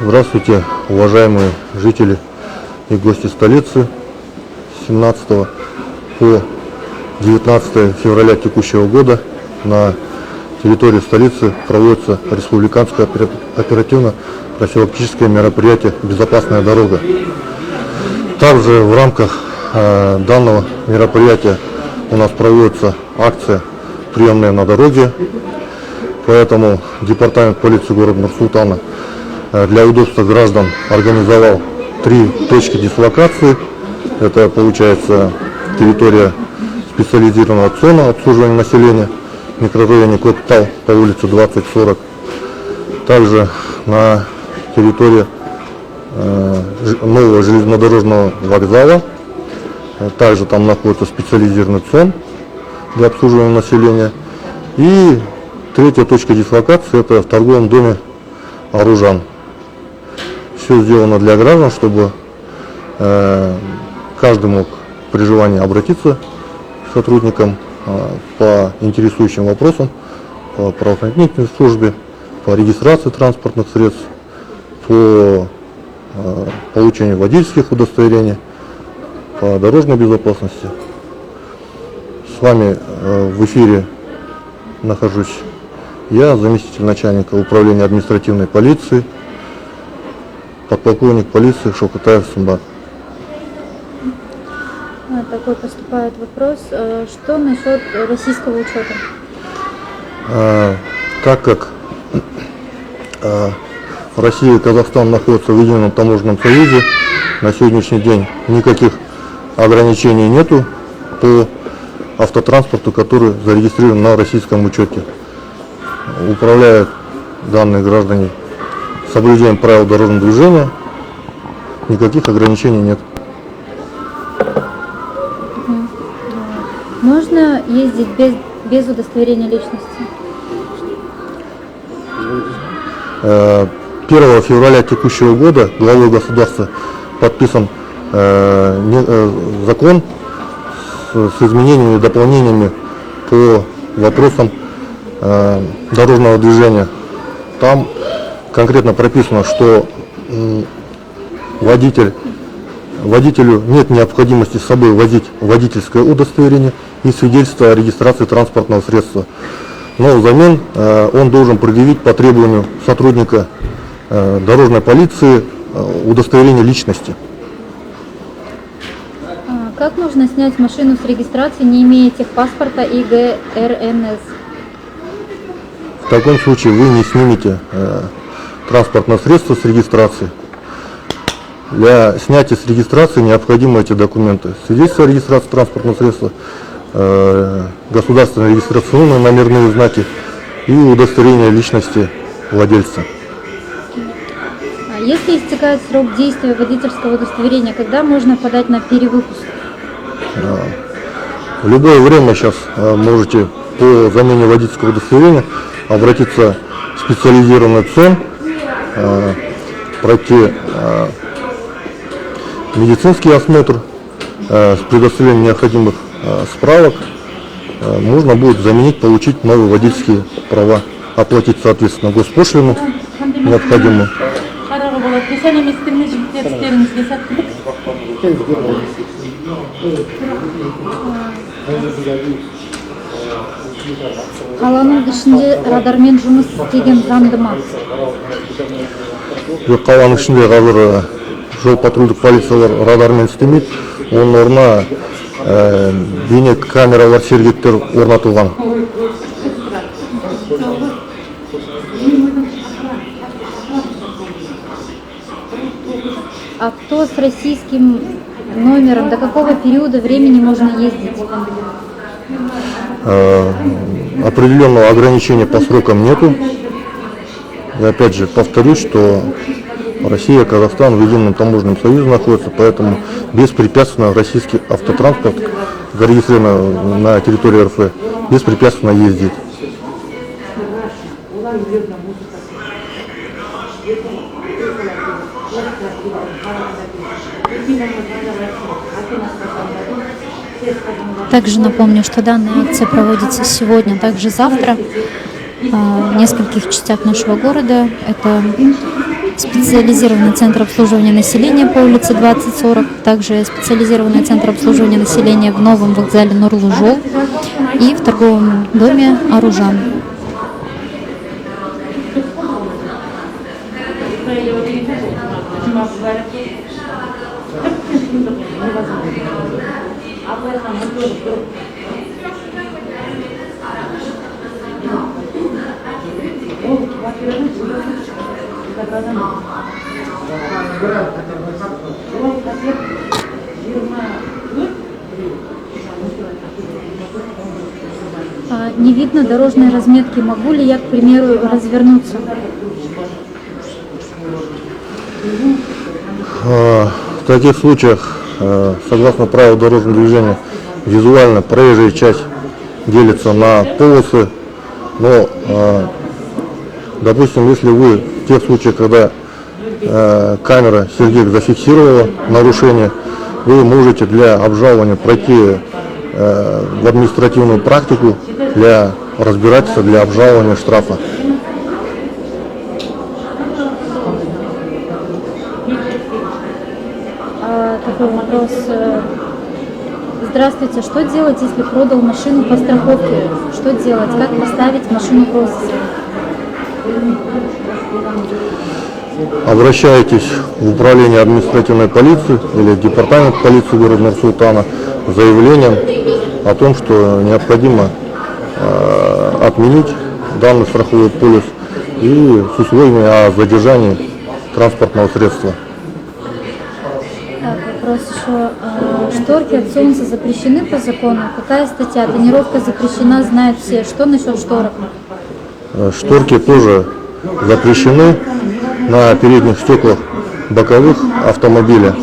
Здравствуйте, уважаемые жители и гости столицы. С 17 по 19 февраля текущего года на территории столицы проводится республиканское оперативно-профилактическое мероприятие «Безопасная дорога». Также в рамках данного мероприятия у нас проводится акция «Приемная на дороге». Поэтому департамент полиции города Нур-Султана для удобства граждан организовал 3 точки дислокации. Это получается территория специализированного цона обслуживания населения в микрорайоне Коктал по улице 2040. Также на территории нового железнодорожного вокзала. Также там находится специализированный цон для обслуживания населения. И 3-я точка дислокации — это в торговом доме «Аружан». Все сделано для граждан, чтобы каждый мог при желании обратиться к сотрудникам по интересующим вопросам, по правоохранительной службе, по регистрации транспортных средств, по получению водительских удостоверений, по дорожной безопасности. С вами в эфире нахожусь я, заместитель начальника управления административной полиции, подполковник полиции Шаукатаев Сумбат. Такой поступает вопрос. Что насчет российского учета? Так как Россия и Казахстан находятся в Едином таможенном союзе, на сегодняшний день никаких ограничений нету по автотранспорту, который зарегистрирован на российском учете. Управляют данные граждане соблюдением правил дорожного движения, никаких ограничений нет. Можно ездить без удостоверения личности? 1 февраля текущего года главой государства подписан закон с изменениями и дополнениями по вопросам дорожного движения. Там конкретно прописано, что водителю нет необходимости с собой возить водительское удостоверение и свидетельство о регистрации транспортного средства. Но взамен он должен предъявить по требованию сотрудника дорожной полиции удостоверение личности. Как можно снять машину с регистрации, не имея техпаспорта и ГРНС? В таком случае вы не снимете транспортное средство с регистрации. Для снятия с регистрации необходимы эти документы: свидетельство о регистрации транспортного средства, государственные регистрационные номерные знаки и удостоверение личности владельца. Если истекает срок действия водительского удостоверения, когда можно подать на перевыпуск? В любое время сейчас можете по замене водительского удостоверения обратиться в специализированный ЦОН, пройти медицинский осмотр с предоставлением необходимых справок. Можно будет заменить, получить новые водительские права, оплатить, соответственно, госпошлину необходимую. Қаланың ішінде радармен жұмыс істеген заңды ма? Қаланың ішінде қазір жол патрульдік полициялар радармен істемейді. Оның орнына бейне камералар, сергектер орнатылған. Авто с российским номером, до какого периода времени можно ездить? Определенного ограничения по срокам нету. И опять же повторюсь, что Россия и Казахстан в Едином таможенном союзе находятся, поэтому беспрепятственно российский автотранспорт, зарегистрированный на территории РФ, беспрепятственно ездит. Также напомню, что данная акция проводится сегодня, также завтра в нескольких частях нашего города. Это специализированный центр обслуживания населения по улице 2040, также специализированный центр обслуживания населения в новом вокзале Нурлу-Жол и в торговом доме Аружан. Не видно дорожной разметки. Могу ли я, к примеру, развернуться? В таких случаях, согласно правилам дорожного движения, визуально проезжая часть делится на полосы, но, допустим, если вы в тех случаях, когда камера Сергеев зафиксировала нарушение, вы можете для обжалования пройти в административную практику для разбирательства, для обжалования штрафа. Такой вопрос. Здравствуйте, что делать, если продал машину по страховке? Что делать? Как поставить машину в розыск? Обращайтесь в управление административной полиции или в департамент полиции города Нур-Султана с заявлением о том, что необходимо отменить данный страховой полис и с условиями о задержании транспортного средства. Так, вопрос еще. Шторки от солнца запрещены по закону? Какая статья? Тонировка запрещена, знают все. Что насчет шторок? Шторки тоже запрещены на передних стеклах боковых автомобиля.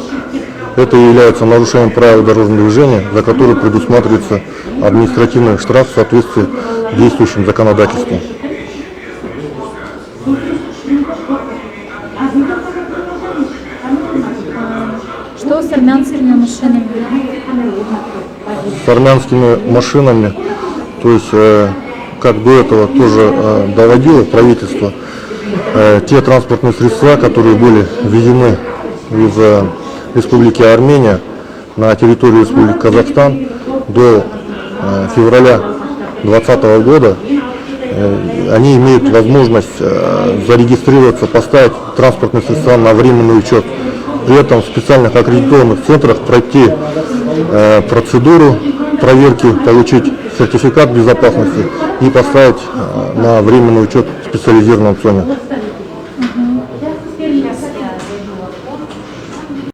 Это является нарушением правил дорожного движения, за которое предусматривается административный штраф в соответствии с действующим законодательством. Что с армянскими машинами? С армянскими машинами, то есть, как до этого тоже доводило правительство, те транспортные средства, которые были введены из Республики Армения на территорию Республики Казахстан до февраля 2020 года, они имеют возможность зарегистрироваться, поставить транспортные средства на временный учет. При этом в специальных аккредитованных центрах пройти процедуру проверки, получить сертификат безопасности и поставить на временный учет в специализированном ЦОНе.